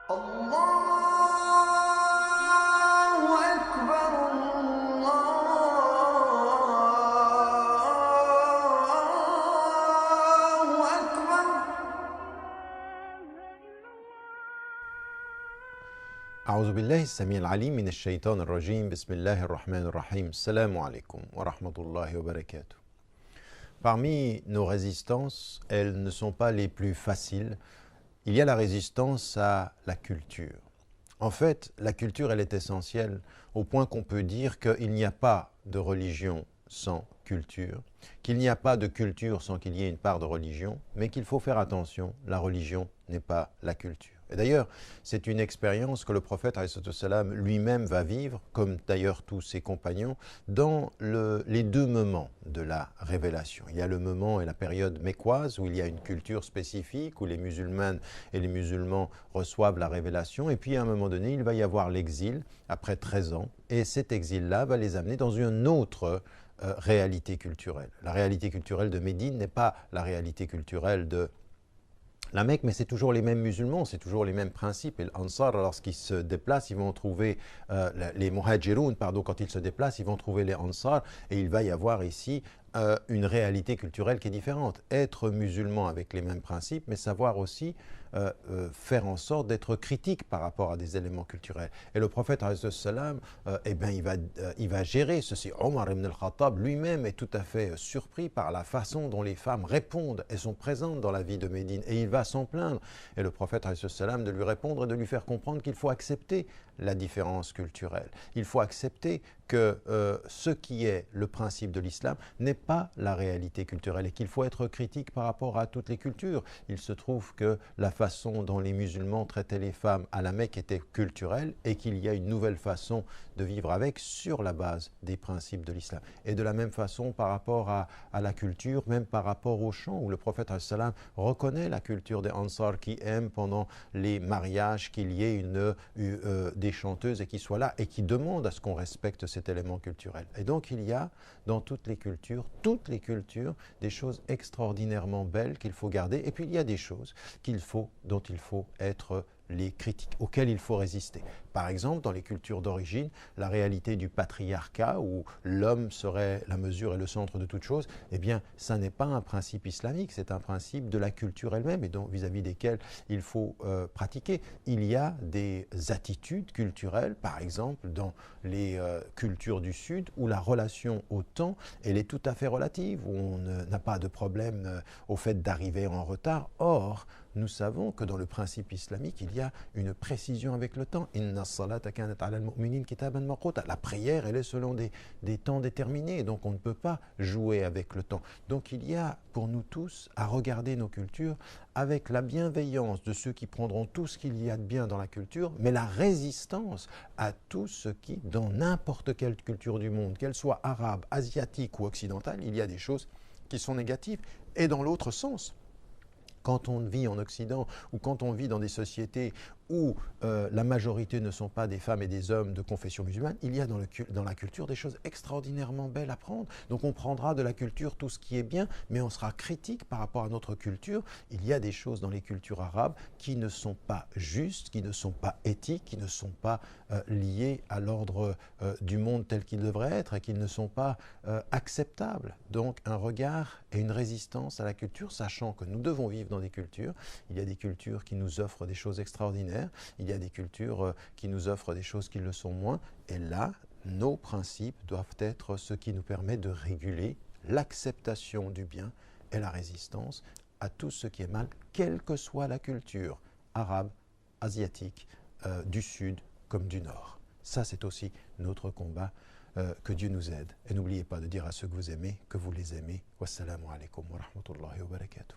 الله أكبر الله أكبر. أعوذ بالله السميع العليم من الشيطان الرجيم. بسم الله الرحمن الرحيم. Assalamu alaikum wa rahmatullahi wa barakatuh. Parmi nos résistances, elles ne sont pas les plus faciles. Il y a la résistance à la culture. En fait, la culture, elle est essentielle au point qu'on peut dire qu'il n'y a pas de religion sans culture, qu'il n'y a pas de culture sans qu'il y ait une part de religion, mais qu'il faut faire attention, la religion n'est pas la culture. Et d'ailleurs, c'est une expérience que le prophète ﷺ lui-même va vivre, comme d'ailleurs tous ses compagnons, dans les deux moments de la révélation. Il y a le moment et la période mécoise où il y a une culture spécifique, où les musulmanes et les musulmans reçoivent la révélation, et puis à un moment donné, il va y avoir l'exil après 13 ans, et cet exil-là va les amener dans une autre réalité culturelle. La réalité culturelle de Médine n'est pas la réalité culturelle de la Mecque, mais c'est toujours les mêmes musulmans, c'est toujours les mêmes principes. Et l'Ansar, lorsqu'ils se déplacent, ils vont trouver les Muhajiroun, pardon, quand ils se déplacent, ils vont trouver les Ansar, et il va y avoir ici une réalité culturelle qui est différente. Être musulman avec les mêmes principes, mais savoir aussi faire en sorte d'être critique par rapport à des éléments culturels. Et le prophète, il va gérer ceci. Omar ibn al-Khattab lui-même est tout à fait surpris par la façon dont les femmes répondent et sont présentes dans la vie de Médine. Et il va s'en plaindre. Et le prophète, de lui répondre et de lui faire comprendre qu'il faut accepter la différence culturelle. Il faut accepter que ce qui est le principe de l'islam n'est pas la réalité culturelle et qu'il faut être critique par rapport à toutes les cultures. Il se trouve que la façon dont les musulmans traitaient les femmes à la Mecque était culturelle et qu'il y a une nouvelle façon de vivre avec sur la base des principes de l'islam. Et de la même façon par rapport à la culture, même par rapport au chant, où le prophète reconnaît la culture des Ansar qui aiment pendant les mariages qu'il y ait des chanteuses et qui soient là et qui demandent à ce qu'on respecte cet élément culturel. Et donc il y a dans toutes les cultures, des choses extraordinairement belles qu'il faut garder. Et puis il y a des choses dont il faut être les critiques, auxquelles il faut résister. Par exemple, dans les cultures d'origine, la réalité du patriarcat, où l'homme serait la mesure et le centre de toute chose, eh bien, ça n'est pas un principe islamique, c'est un principe de la culture elle-même et donc vis-à-vis desquels il faut pratiquer. Il y a des attitudes culturelles, par exemple, dans les cultures du Sud, où la relation au temps, elle est tout à fait relative, où on n'a pas de problème au fait d'arriver en retard. Or, nous savons que dans le principe islamique, il y a une précision avec le temps. Inna as-salata kanat 'ala al-mu'minin kitaban mawquta. La prière, elle est selon des temps déterminés, donc on ne peut pas jouer avec le temps. Donc il y a pour nous tous à regarder nos cultures avec la bienveillance de ceux qui prendront tout ce qu'il y a de bien dans la culture, mais la résistance à tout ce qui, dans n'importe quelle culture du monde, qu'elle soit arabe, asiatique ou occidentale, il y a des choses qui sont négatives. Et dans l'autre sens, quand on vit en Occident ou quand on vit dans des sociétés où la majorité ne sont pas des femmes et des hommes de confession musulmane, il y a dans la culture des choses extraordinairement belles à prendre. Donc on prendra de la culture tout ce qui est bien, mais on sera critique par rapport à notre culture. Il y a des choses dans les cultures arabes qui ne sont pas justes, qui ne sont pas éthiques, qui ne sont pas liées à l'ordre du monde tel qu'il devrait être et qui ne sont pas acceptables. Donc un regard et une résistance à la culture, sachant que nous devons vivre dans des cultures. Il y a des cultures qui nous offrent des choses extraordinaires. Il y a des cultures qui nous offrent des choses qui le sont moins. Et là, nos principes doivent être ce qui nous permet de réguler l'acceptation du bien et la résistance à tout ce qui est mal, quelle que soit la culture, arabe, asiatique, du Sud comme du Nord. Ça, c'est aussi notre combat. Que Dieu nous aide. Et n'oubliez pas de dire à ceux que vous aimez que vous les aimez. Wassalamu alaikum wa rahmatullahi wa barakatuh.